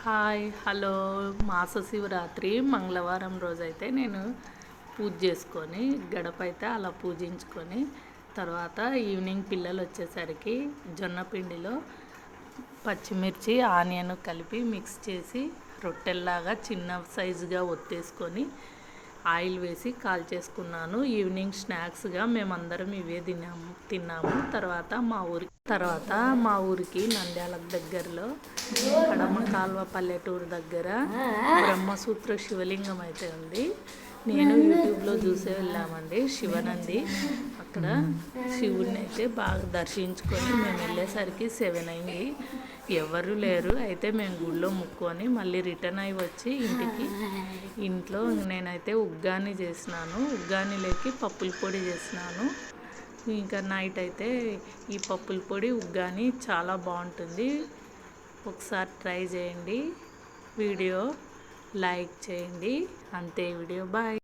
Hi hello మాస శివరాత్రి మంగళవారం రోజైతే నేను పూజ చేసుకొని గడప అయితే అలా పూజించుకొని తర్వాత ఈవినింగ్ పిల్లలు వచ్చేసరికి జొన్న పిండిలో పచ్చిమిర్చి ఆనియన్ కలిపి మిక్స్ చేసి రొట్టెల్లాగా చిన్న సైజుగా ఒత్తేసుకొని ఆయిల్ వేసి కాల్చేసుకున్నాను. ఈవినింగ్ స్నాక్స్గా మేమందరం ఇవే తిన్నాము. తర్వాత మా ఊరికి నంద్యాల దగ్గరలో కడమ కాల్వ పల్లెటూరు దగ్గర బ్రహ్మసూత్ర శివలింగం అయితే ఉంది. నేను యూట్యూబ్లో చూసే వెళ్ళామండి. శివనంది అక్కడ శివుడిని అయితే బాగా దర్శించుకొని మేము వెళ్ళేసరికి 7 అయింది. ఎవరు లేరు. అయితే మేము గుడిలో ముక్కొని మళ్ళీ రిటర్న్ అయ్యి వచ్చి ఇంట్లో నేనైతే ఉగ్గాని చేసినాను. ఉగ్గానిలోకి పప్పుల పొడి చేసినాను. ఇంకా నైట్ అయితే ఈ పప్పుల పొడి ఉగ్గాని చాలా బాగుంటుంది. ఒకసారి ట్రై చేయండి. వీడియో లైక్ చేయండి. అంతే. Video bye.